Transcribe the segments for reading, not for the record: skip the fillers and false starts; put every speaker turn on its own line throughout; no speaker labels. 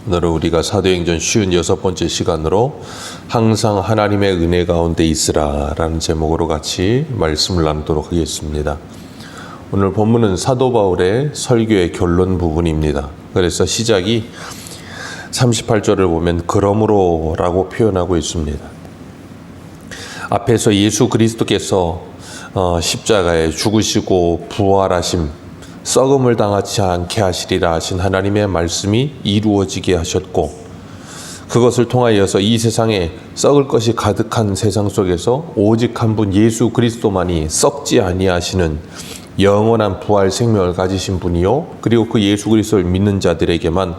오늘은 우리가 사도행전 56번째 시간으로 항상 하나님의 은혜 가운데 있으라 라는 제목으로 같이 말씀을 나누도록 하겠습니다. 오늘 본문은 사도 바울의 설교의 결론 부분입니다. 그래서 시작이 38절을 보면 그러므로 라고 표현하고 있습니다. 앞에서 예수 그리스도께서 십자가에 죽으시고 부활하심, 썩음을 당하지 않게 하시리라 하신 하나님의 말씀이 이루어지게 하셨고, 그것을 통하여서 이 세상에 썩을 것이 가득한 세상 속에서 오직 한 분 예수 그리스도만이 썩지 아니하시는 영원한 부활 생명을 가지신 분이요, 그리고 그 예수 그리스도를 믿는 자들에게만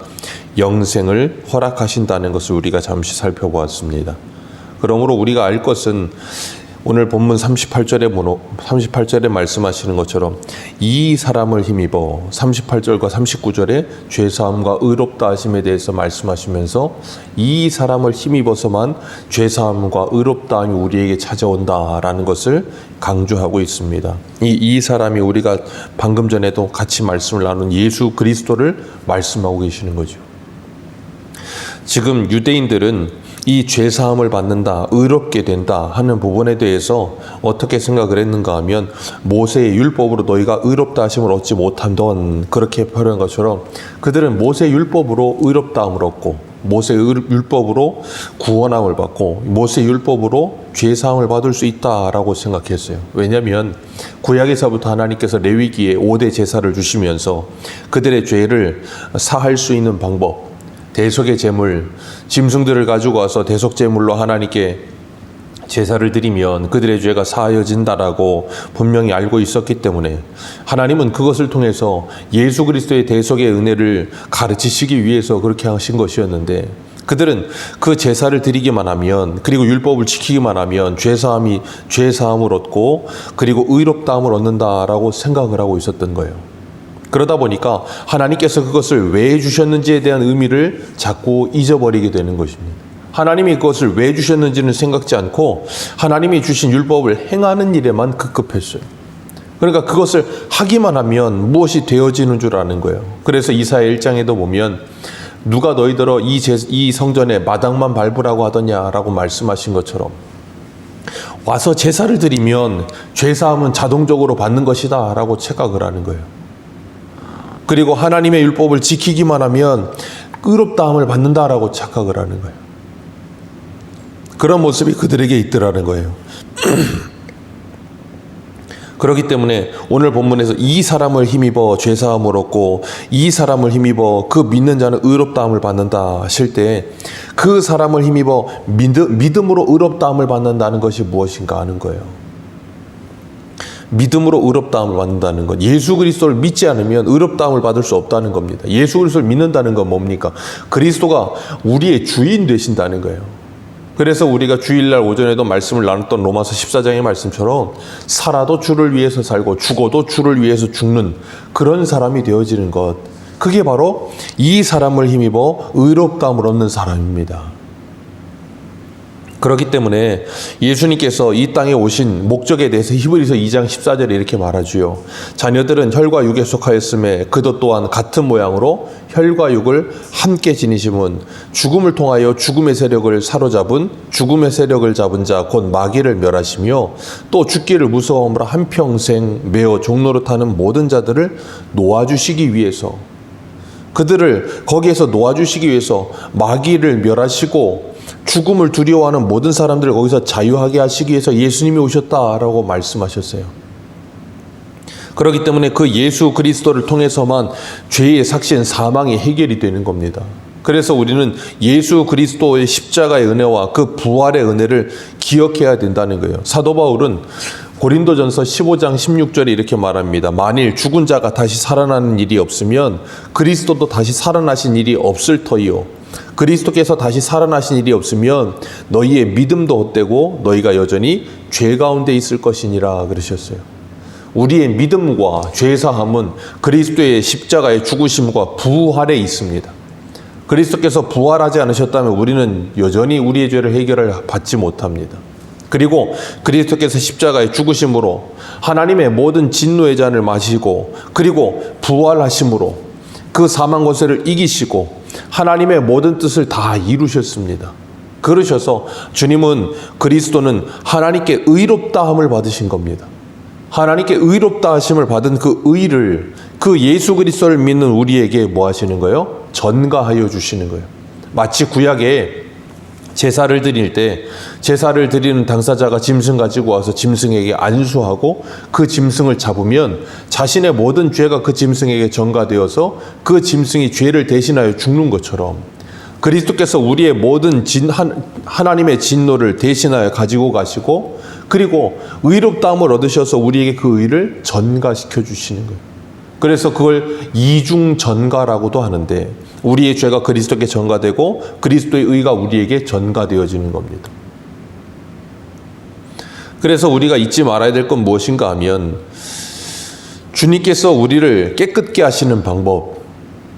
영생을 허락하신다는 것을 우리가 잠시 살펴보았습니다. 그러므로 우리가 알 것은 오늘 본문 38절에 말씀하시는 것처럼 이 사람을 힘입어 38절과 39절에 죄사함과 의롭다 하심에 대해서 말씀하시면서 이 사람을 힘입어서만 죄사함과 의롭다 함이 우리에게 찾아온다라는 것을 강조하고 있습니다. 이 사람이 우리가 방금 전에도 같이 말씀을 나눈 예수 그리스도를 말씀하고 계시는 거죠. 지금 유대인들은 이 죄사함을 받는다, 의롭게 된다 하는 부분에 대해서 어떻게 생각을 했는가 하면, 모세의 율법으로 너희가 의롭다 하심을 얻지 못한던, 그렇게 표현한 것처럼 그들은 모세의 율법으로 의롭다함을 얻고, 모세의 율법으로 구원함을 받고, 모세의 율법으로 죄사함을 받을 수 있다라고 생각했어요. 왜냐하면 구약에서부터 하나님께서 레위기에 5대 제사를 주시면서 그들의 죄를 사할 수 있는 방법, 대속의 제물, 짐승들을 가지고 와서 대속 제물로 하나님께 제사를 드리면 그들의 죄가 사하여진다라고 분명히 알고 있었기 때문에 하나님은 그것을 통해서 예수 그리스도의 대속의 은혜를 가르치시기 위해서 그렇게 하신 것이었는데, 그들은 그 제사를 드리기만 하면, 그리고 율법을 지키기만 하면 죄사함을 얻고 그리고 의롭다함을 얻는다라고 생각을 하고 있었던 거예요. 그러다 보니까 하나님께서 그것을 왜 주셨는지에 대한 의미를 자꾸 잊어버리게 되는 것입니다. 하나님이 그것을 왜 주셨는지는 생각지 않고 하나님이 주신 율법을 행하는 일에만 급급했어요. 그러니까 그것을 하기만 하면 무엇이 되어지는 줄 아는 거예요. 그래서 이사야 1장에도 보면 누가 너희들어 이 성전에 마당만 밟으라고 하더냐라고 말씀하신 것처럼, 와서 제사를 드리면 죄사함은 자동적으로 받는 것이다 라고 착각을 하는 거예요. 그리고 하나님의 율법을 지키기만 하면 의롭다함을 받는다라고 착각을 하는 거예요. 그런 모습이 그들에게 있더라는 거예요. 그렇기 때문에 오늘 본문에서 이 사람을 힘입어 죄사함을 얻고 이 사람을 힘입어 그 믿는 자는 의롭다함을 받는다 하실 때, 그 사람을 힘입어 믿음으로 의롭다함을 받는다는 것이 무엇인가 하는 거예요. 믿음으로 의롭다함을 받는다는 것, 예수 그리스도를 믿지 않으면 의롭다함을 받을 수 없다는 겁니다. 예수 그리스도를 믿는다는 건 뭡니까? 그리스도가 우리의 주인 되신다는 거예요. 그래서 우리가 주일날 오전에도 말씀을 나눴던 로마서 14장의 말씀처럼 살아도 주를 위해서 살고 죽어도 주를 위해서 죽는 그런 사람이 되어지는 것, 그게 바로 이 사람을 힘입어 의롭다함을 얻는 사람입니다. 그렇기 때문에 예수님께서 이 땅에 오신 목적에 대해서 히브리서 2장 14절에 이렇게 말하지요. 자녀들은 혈과 육에 속하였음에 그도 또한 같은 모양으로 혈과 육을 함께 지니심은 죽음을 통하여 죽음의 세력을 사로잡은, 죽음의 세력을 잡은 자 곧 마귀를 멸하시며, 또 죽기를 무서워함으로 한평생 매어 종노릇하는 모든 자들을 놓아주시기 위해서, 그들을 거기에서 놓아주시기 위해서 마귀를 멸하시고 죽음을 두려워하는 모든 사람들을 거기서 자유하게 하시기 위해서 예수님이 오셨다라고 말씀하셨어요. 그렇기 때문에 그 예수 그리스도를 통해서만 죄의 삭신 사망이 해결이 되는 겁니다. 그래서 우리는 예수 그리스도의 십자가의 은혜와 그 부활의 은혜를 기억해야 된다는 거예요. 사도 바울은 고린도전서 15장 16절에 이렇게 말합니다. 만일 죽은 자가 다시 살아나는 일이 없으면 그리스도도 다시 살아나신 일이 없을 터이요, 그리스도께서 다시 살아나신 일이 없으면 너희의 믿음도 헛되고 너희가 여전히 죄 가운데 있을 것이니라 그러셨어요. 우리의 믿음과 죄사함은 그리스도의 십자가의 죽으심과 부활에 있습니다. 그리스도께서 부활하지 않으셨다면 우리는 여전히 우리의 죄를 해결을 받지 못합니다. 그리고 그리스도께서 십자가의 죽으심으로 하나님의 모든 진노의 잔을 마시고, 그리고 부활하심으로 그 사망 권세를 이기시고 하나님의 모든 뜻을 다 이루셨습니다. 그러셔서 주님은 그리스도는 하나님께 의롭다함을 받으신 겁니다. 하나님께 의롭다 하심을 받은 그 의를, 그 예수 그리스도를 믿는 우리에게 뭐 하시는 거예요? 전가하여 주시는 거예요. 마치 구약에 제사를 드릴 때 제사를 드리는 당사자가 짐승 가지고 와서 짐승에게 안수하고 그 짐승을 잡으면 자신의 모든 죄가 그 짐승에게 전가되어서 그 짐승이 죄를 대신하여 죽는 것처럼 그리스도께서 우리의 모든 하나님의 진노를 대신하여 가지고 가시고 그리고 의롭다함을 얻으셔서 우리에게 그 의를 전가시켜 주시는 거예요. 그래서 그걸 이중 전가라고도 하는데 우리의 죄가 그리스도께 전가되고 그리스도의 의가 우리에게 전가되어지는 겁니다. 그래서 우리가 잊지 말아야 될 건 무엇인가 하면 주님께서 우리를 깨끗게 하시는 방법,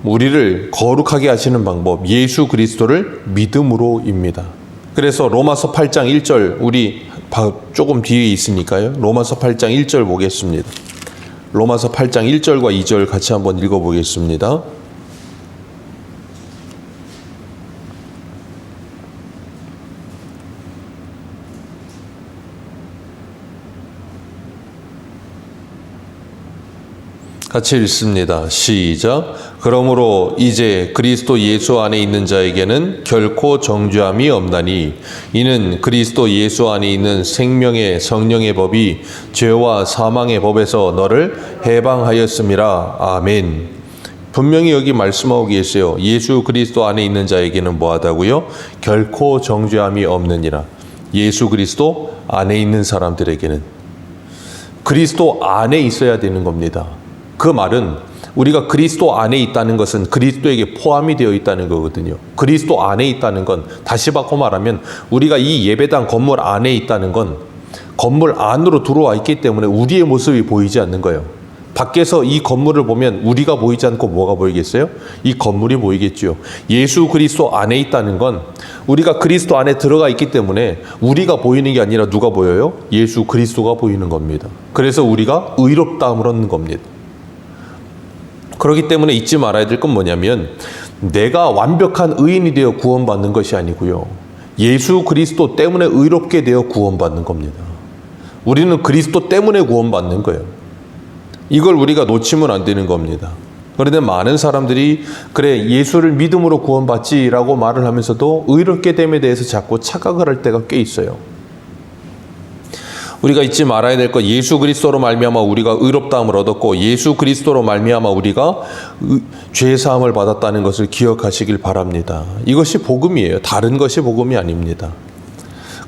우리를 거룩하게 하시는 방법, 예수 그리스도를 믿음으로입니다. 그래서 로마서 8장 1절, 우리 조금 뒤에 있으니까요. 로마서 8장 1절 보겠습니다. 로마서 8장 1절과 2절 같이 한번 읽어보겠습니다. 같이 읽습니다. 시작. 그러므로 이제 그리스도 예수 안에 있는 자에게는 결코 정죄함이 없나니 이는 그리스도 예수 안에 있는 생명의 성령의 법이 죄와 사망의 법에서 너를 해방하였음이라. 아멘. 분명히 여기 말씀하고 계세요. 예수 그리스도 안에 있는 자에게는 뭐하다고요? 결코 정죄함이 없느니라. 예수 그리스도 안에 있는 사람들에게는 그리스도 안에 있어야 되는 겁니다. 그 말은 우리가 그리스도 안에 있다는 것은 그리스도에게 포함이 되어 있다는 거거든요. 그리스도 안에 있다는 건 다시 바꿔 말하면 우리가 이 예배당 건물 안에 있다는 건 건물 안으로 들어와 있기 때문에 우리의 모습이 보이지 않는 거예요. 밖에서 이 건물을 보면 우리가 보이지 않고 뭐가 보이겠어요? 이 건물이 보이겠죠. 예수 그리스도 안에 있다는 건 우리가 그리스도 안에 들어가 있기 때문에 우리가 보이는 게 아니라 누가 보여요? 예수 그리스도가 보이는 겁니다. 그래서 우리가 의롭다함을 얻는 겁니다. 그렇기 때문에 잊지 말아야 될 건 뭐냐면 내가 완벽한 의인이 되어 구원받는 것이 아니고요. 예수 그리스도 때문에 의롭게 되어 구원받는 겁니다. 우리는 그리스도 때문에 구원받는 거예요. 이걸 우리가 놓치면 안 되는 겁니다. 그런데 많은 사람들이 그래 예수를 믿음으로 구원받지라고 말을 하면서도 의롭게 됨에 대해서 자꾸 착각을 할 때가 꽤 있어요. 우리가 잊지 말아야 될 것, 예수 그리스도로 말미암아 우리가 의롭다함을 얻었고 예수 그리스도로 말미암아 우리가 죄 사함을 받았다는 것을 기억하시길 바랍니다. 이것이 복음이에요. 다른 것이 복음이 아닙니다.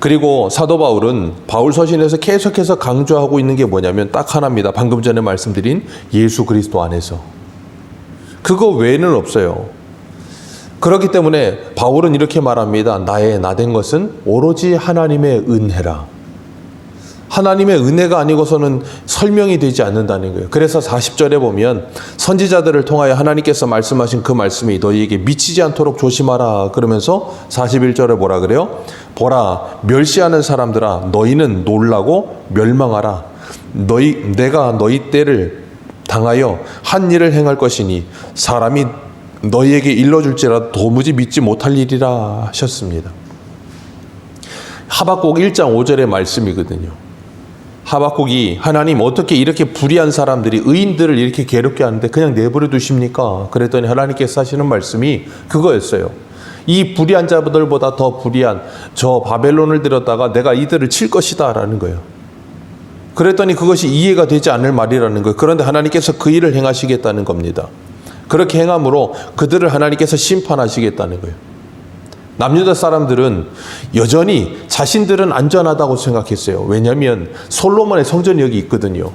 그리고 사도 바울은 바울 서신에서 계속해서 강조하고 있는 게 뭐냐면 딱 하나입니다. 방금 전에 말씀드린 예수 그리스도 안에서. 그거 외에는 없어요. 그렇기 때문에 바울은 이렇게 말합니다. 나의 나된 것은 오로지 하나님의 은혜라. 하나님의 은혜가 아니고서는 설명이 되지 않는다는 거예요. 그래서 40절에 보면 선지자들을 통하여 하나님께서 말씀하신 그 말씀이 너희에게 미치지 않도록 조심하라 그러면서 41절에 뭐라 그래요? 보라 멸시하는 사람들아 너희는 놀라고 멸망하라. 내가 너희 때를 당하여 한 일을 행할 것이니 사람이 너희에게 일러줄지라도 도무지 믿지 못할 일이라 하셨습니다. 하박국 1장 5절의 말씀이거든요. 하박국이 하나님 어떻게 이렇게 불의한 사람들이 의인들을 이렇게 괴롭게 하는데 그냥 내버려 두십니까? 그랬더니 하나님께서 하시는 말씀이 그거였어요. 이 불의한 자들보다 더 불의한 저 바벨론을 들였다가 내가 이들을 칠 것이다 라는 거예요. 그랬더니 그것이 이해가 되지 않을 말이라는 거예요. 그런데 하나님께서 그 일을 행하시겠다는 겁니다. 그렇게 행함으로 그들을 하나님께서 심판하시겠다는 거예요. 남유다 사람들은 여전히 자신들은 안전하다고 생각했어요. 왜냐하면 솔로몬의 성전이 여기 있거든요.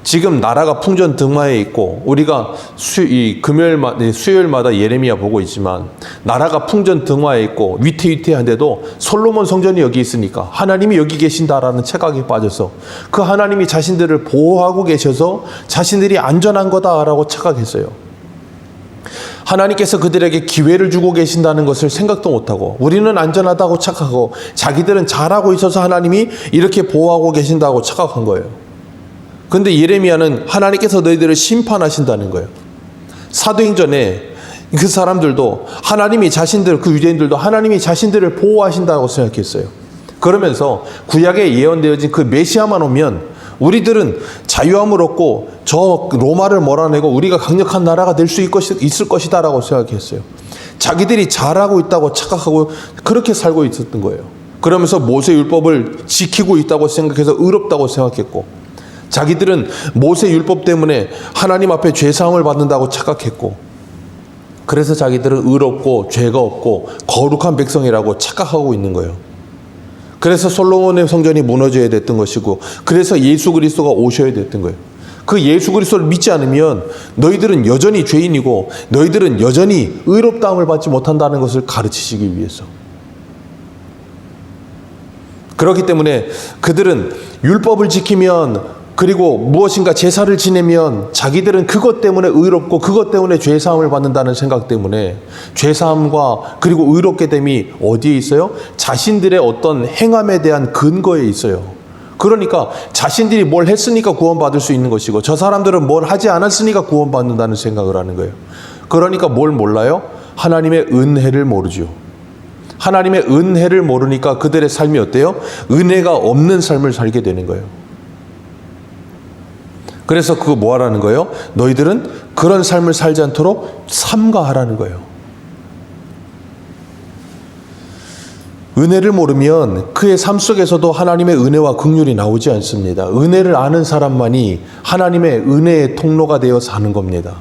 지금 나라가 풍전등화에 있고 우리가 수요일마다 예레미야 보고 있지만 나라가 풍전등화에 있고 위태위태한데도 솔로몬 성전이 여기 있으니까 하나님이 여기 계신다라는 착각에 빠져서 그 하나님이 자신들을 보호하고 계셔서 자신들이 안전한 거다라고 착각했어요. 하나님께서 그들에게 기회를 주고 계신다는 것을 생각도 못하고 우리는 안전하다고 착각하고 자기들은 잘하고 있어서 하나님이 이렇게 보호하고 계신다고 착각한 거예요. 그런데 예레미야는 하나님께서 너희들을 심판하신다는 거예요. 사도행전에 그 사람들도 하나님이 자신들, 그 유대인들도 하나님이 자신들을 보호하신다고 생각했어요. 그러면서 구약에 예언되어진 그 메시아만 오면 우리들은 자유함을 얻고 저 로마를 몰아내고 우리가 강력한 나라가 될 수 있을 것이다 라고 생각했어요. 자기들이 잘하고 있다고 착각하고 그렇게 살고 있었던 거예요. 그러면서 모세율법을 지키고 있다고 생각해서 의롭다고 생각했고, 자기들은 모세율법 때문에 하나님 앞에 죄사함을 받는다고 착각했고, 그래서 자기들은 의롭고 죄가 없고 거룩한 백성이라고 착각하고 있는 거예요. 그래서 솔로몬의 성전이 무너져야 됐던 것이고, 그래서 예수 그리스도가 오셔야 됐던 거예요. 그 예수 그리스도를 믿지 않으면 너희들은 여전히 죄인이고 너희들은 여전히 의롭다함을 받지 못한다는 것을 가르치시기 위해서. 그렇기 때문에 그들은 율법을 지키면, 그리고 무엇인가 제사를 지내면 자기들은 그것 때문에 의롭고 그것 때문에 죄사함을 받는다는 생각 때문에 죄사함과 그리고 의롭게 됨이 어디에 있어요? 자신들의 어떤 행함에 대한 근거에 있어요. 그러니까 자신들이 뭘 했으니까 구원받을 수 있는 것이고 저 사람들은 뭘 하지 않았으니까 구원받는다는 생각을 하는 거예요. 그러니까 뭘 몰라요? 하나님의 은혜를 모르죠. 하나님의 은혜를 모르니까 그들의 삶이 어때요? 은혜가 없는 삶을 살게 되는 거예요. 그래서 그거 뭐 하라는 거예요? 너희들은 그런 삶을 살지 않도록 삼가하라는 거예요. 은혜를 모르면 그의 삶 속에서도 하나님의 은혜와 긍휼이 나오지 않습니다. 은혜를 아는 사람만이 하나님의 은혜의 통로가 되어 사는 겁니다.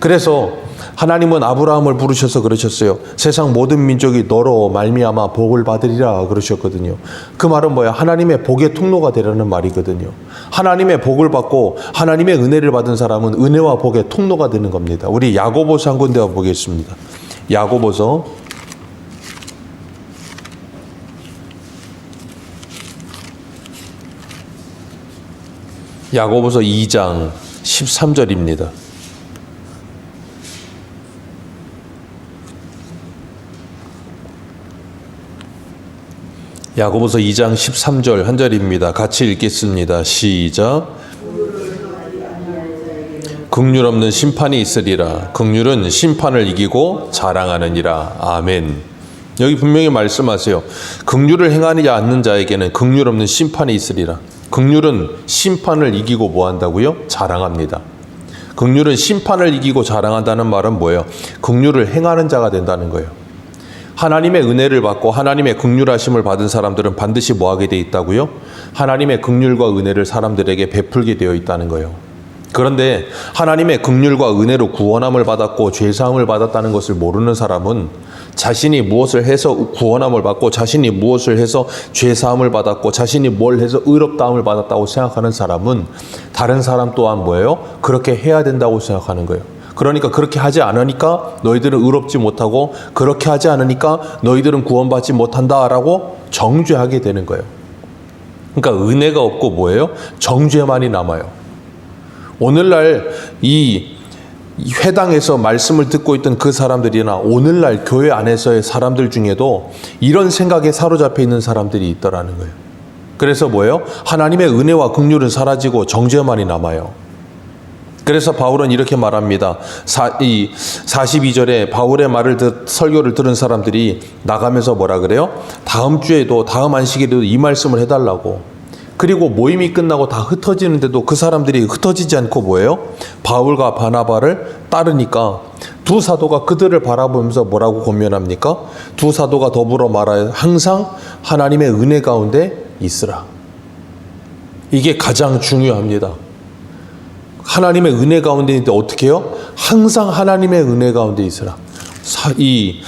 그래서 하나님은 아브라함을 부르셔서 그러셨어요. 세상 모든 민족이 너로 말미암아 복을 받으리라 그러셨거든요. 그 말은 뭐야? 하나님의 복의 통로가 되라는 말이거든요. 하나님의 복을 받고 하나님의 은혜를 받은 사람은 은혜와 복의 통로가 되는 겁니다. 우리 야고보서 한 군데 보겠습니다. 야고보서 2장 13절입니다. 야고보서 2장 13절 한 절입니다. 같이 읽겠습니다. 시작. 긍휼 없는 심판이 있으리라. 긍휼은 심판을 이기고 자랑하느니라. 아멘. 여기 분명히 말씀하세요. 긍휼을 행하지 않는 자에게는 긍휼 없는 심판이 있으리라. 긍휼은 심판을 이기고 뭐 한다고요? 자랑합니다. 긍휼은 심판을 이기고 자랑한다는 말은 뭐예요? 긍휼을 행하는 자가 된다는 거예요. 하나님의 은혜를 받고 하나님의 긍휼하심을 받은 사람들은 반드시 뭐 하게 돼 있다고요? 하나님의 긍휼과 은혜를 사람들에게 베풀게 되어 있다는 거예요. 그런데 하나님의 긍휼과 은혜로 구원함을 받았고 죄사함을 받았다는 것을 모르는 사람은 자신이 무엇을 해서 구원함을 받고 자신이 무엇을 해서 죄사함을 받았고 자신이 뭘 해서 의롭다함을 받았다고 생각하는 사람은 다른 사람 또한 뭐예요? 그렇게 해야 된다고 생각하는 거예요. 그러니까 그렇게 하지 않으니까 너희들은 의롭지 못하고 그렇게 하지 않으니까 너희들은 구원받지 못한다라고 정죄하게 되는 거예요. 그러니까 은혜가 없고 뭐예요? 정죄만이 남아요. 오늘날 이 회당에서 말씀을 듣고 있던 그 사람들이나 오늘날 교회 안에서의 사람들 중에도 이런 생각에 사로잡혀 있는 사람들이 있더라는 거예요. 그래서 뭐예요? 하나님의 은혜와 긍휼은 사라지고 정죄만이 남아요. 그래서 바울은 이렇게 말합니다. 42절에 바울의 설교를 들은 사람들이 나가면서 뭐라 그래요? 다음 주에도 다음 안식일에도 이 말씀을 해달라고. 그리고 모임이 끝나고 다 흩어지는데도 그 사람들이 흩어지지 않고 뭐예요? 바울과 바나바를 따르니까 두 사도가 그들을 바라보면서 뭐라고 권면합니까? 두 사도가 더불어 말하여 항상 하나님의 은혜 가운데 있으라. 이게 가장 중요합니다. 하나님의 은혜 가운데 있는데 어떻게 해요? 항상 하나님의 은혜 가운데 있으라. 이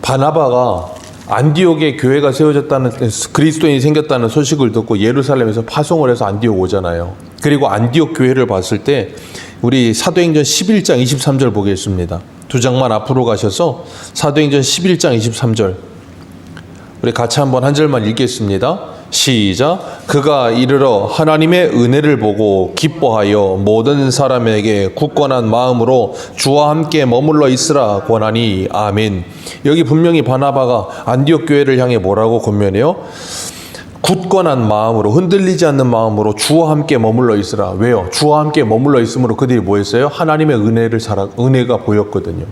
바나바가 안디옥에 교회가 세워졌다는, 그리스도인이 생겼다는 소식을 듣고 예루살렘에서 파송을 해서 안디옥 오잖아요. 그리고 안디옥 교회를 봤을 때 우리 사도행전 11장 23절 보겠습니다. 두 장만 앞으로 가셔서 사도행전 11장 23절 우리 같이 한번 한 절만 읽겠습니다. 시작. 그가 이르러 하나님의 은혜를 보고 기뻐하여 모든 사람에게 굳건한 마음으로 주와 함께 머물러 있으라 권하니. 아멘. 여기 분명히 바나바가 안디옥 교회를 향해 뭐라고 권면해요? 굳건한 마음으로, 흔들리지 않는 마음으로 주와 함께 머물러 있으라. 왜요? 주와 함께 머물러 있으므로 그들이 뭐 했어요? 하나님의 은혜가 보였거든요.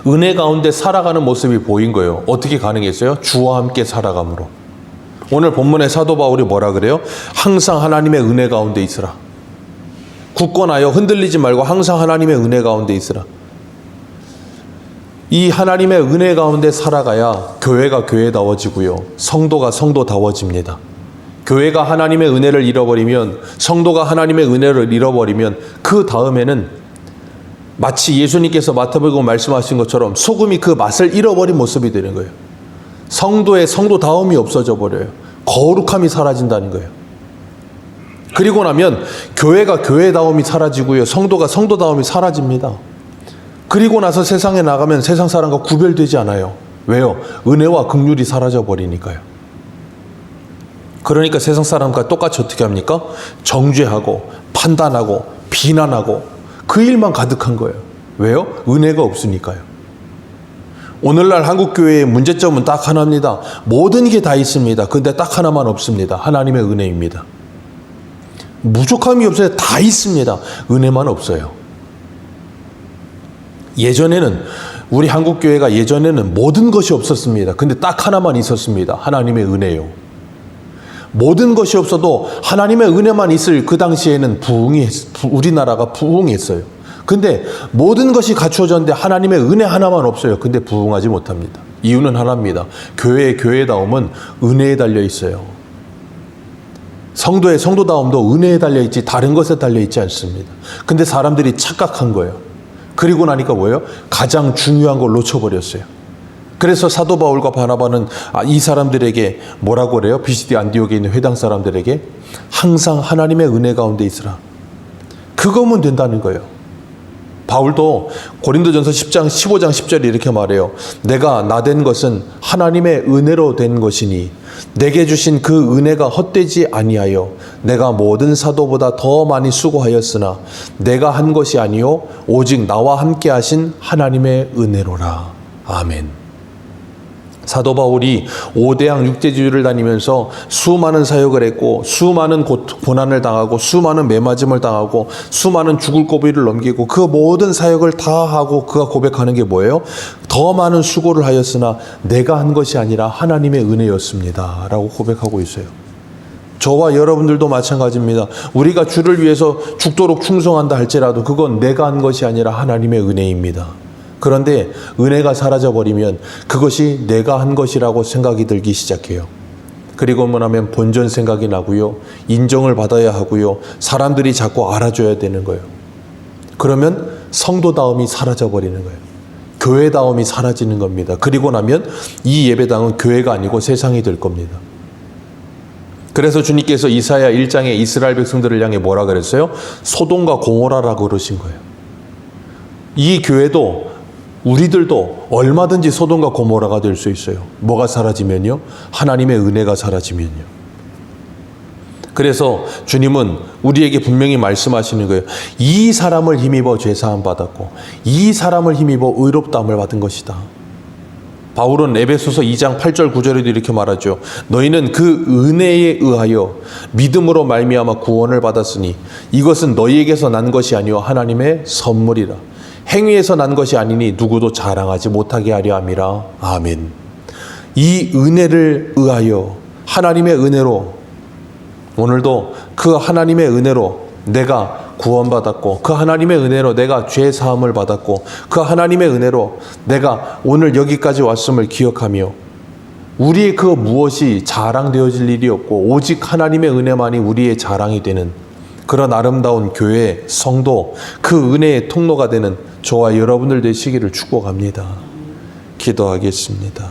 은혜 가운데 살아가는 모습이 보인 거예요. 어떻게 가능했어요? 주와 함께 살아감으로. 오늘 본문의 사도 바울이 뭐라 그래요? 항상 하나님의 은혜 가운데 있으라. 굳건하여 흔들리지 말고 항상 하나님의 은혜 가운데 있으라. 이 하나님의 은혜 가운데 살아가야 교회가 교회다워지고요. 성도가 성도다워집니다. 교회가 하나님의 은혜를 잃어버리면, 성도가 하나님의 은혜를 잃어버리면 그 다음에는 마치 예수님께서 마태복음 말씀하신 것처럼 소금이 그 맛을 잃어버린 모습이 되는 거예요. 성도의 성도다움이 없어져 버려요. 거룩함이 사라진다는 거예요. 그리고 나면 교회가 교회다움이 사라지고요. 성도가 성도다움이 사라집니다. 그리고 나서 세상에 나가면 세상 사람과 구별되지 않아요. 왜요? 은혜와 긍휼이 사라져 버리니까요. 그러니까 세상 사람과 똑같이 어떻게 합니까? 정죄하고 판단하고 비난하고 그 일만 가득한 거예요. 왜요? 은혜가 없으니까요. 오늘날 한국교회의 문제점은 딱 하나입니다. 모든 게 다 있습니다. 근데 딱 하나만 없습니다. 하나님의 은혜입니다. 부족함이 없어요. 다 있습니다. 은혜만 없어요. 예전에는 우리 한국교회가 예전에는 모든 것이 없었습니다. 근데 딱 하나만 있었습니다. 하나님의 은혜요. 모든 것이 없어도 하나님의 은혜만 있을 그 당시에는 우리나라가 부흥했어요. 근데 모든 것이 갖추어졌는데 하나님의 은혜 하나만 없어요. 근데 부흥하지 못합니다. 이유는 하나입니다. 교회의 교회다움은 은혜에 달려 있어요. 성도의 성도다움도 은혜에 달려 있지 다른 것에 달려 있지 않습니다. 근데 사람들이 착각한 거예요. 그리고 나니까 뭐예요? 가장 중요한 걸 놓쳐버렸어요. 그래서 사도 바울과 바나바는 이 사람들에게 뭐라고 그래요? 비시디 안디옥에 있는 회당 사람들에게 항상 하나님의 은혜 가운데 있으라. 그거면 된다는 거예요. 바울도 고린도전서 15장 10절에 이렇게 말해요. 내가 나된 것은 하나님의 은혜로 된 것이니 내게 주신 그 은혜가 헛되지 아니하여 내가 모든 사도보다 더 많이 수고하였으나 내가 한 것이 아니요 오직 나와 함께 하신 하나님의 은혜로라. 아멘. 사도 바울이 5대양 6대주를 다니면서 수많은 사역을 했고 수많은 고난을 당하고 수많은 매맞음을 당하고 수많은 죽을 고비를 넘기고 그 모든 사역을 다 하고 그가 고백하는 게 뭐예요? 더 많은 수고를 하였으나 내가 한 것이 아니라 하나님의 은혜였습니다 라고 고백하고 있어요. 저와 여러분들도 마찬가지입니다. 우리가 주를 위해서 죽도록 충성한다 할지라도 그건 내가 한 것이 아니라 하나님의 은혜입니다. 그런데 은혜가 사라져버리면 그것이 내가 한 것이라고 생각이 들기 시작해요. 그리고 뭐냐면 본전 생각이 나고요. 인정을 받아야 하고요. 사람들이 자꾸 알아줘야 되는 거예요. 그러면 성도다움이 사라져버리는 거예요. 교회다움이 사라지는 겁니다. 그리고 나면 이 예배당은 교회가 아니고 세상이 될 겁니다. 그래서 주님께서 이사야 1장에 이스라엘 백성들을 향해 뭐라 그랬어요? 소돔과 고모라라고 그러신 거예요. 이 교회도 우리들도 얼마든지 소돔과 고모라가 될 수 있어요. 뭐가 사라지면요? 하나님의 은혜가 사라지면요. 그래서 주님은 우리에게 분명히 말씀하시는 거예요. 이 사람을 힘입어 죄사함 받았고 이 사람을 힘입어 의롭다함을 받은 것이다. 바울은 에베소서 2장 8절 9절에도 이렇게 말하죠. 너희는 그 은혜에 의하여 믿음으로 말미암아 구원을 받았으니 이것은 너희에게서 난 것이 아니요 하나님의 선물이라. 행위에서 난 것이 아니니 누구도 자랑하지 못하게 하려 함이라. 아멘. 이 은혜를 의하여 하나님의 은혜로 오늘도 그 하나님의 은혜로 내가 구원받았고 그 하나님의 은혜로 내가 죄 사함을 받았고 그 하나님의 은혜로 내가 오늘 여기까지 왔음을 기억하며 우리의 그 무엇이 자랑되어질 일이 없고 오직 하나님의 은혜만이 우리의 자랑이 되는 그런 아름다운 교회, 성도, 그 은혜의 통로가 되는 저와 여러분들 되시기를 축복합니다. 기도하겠습니다.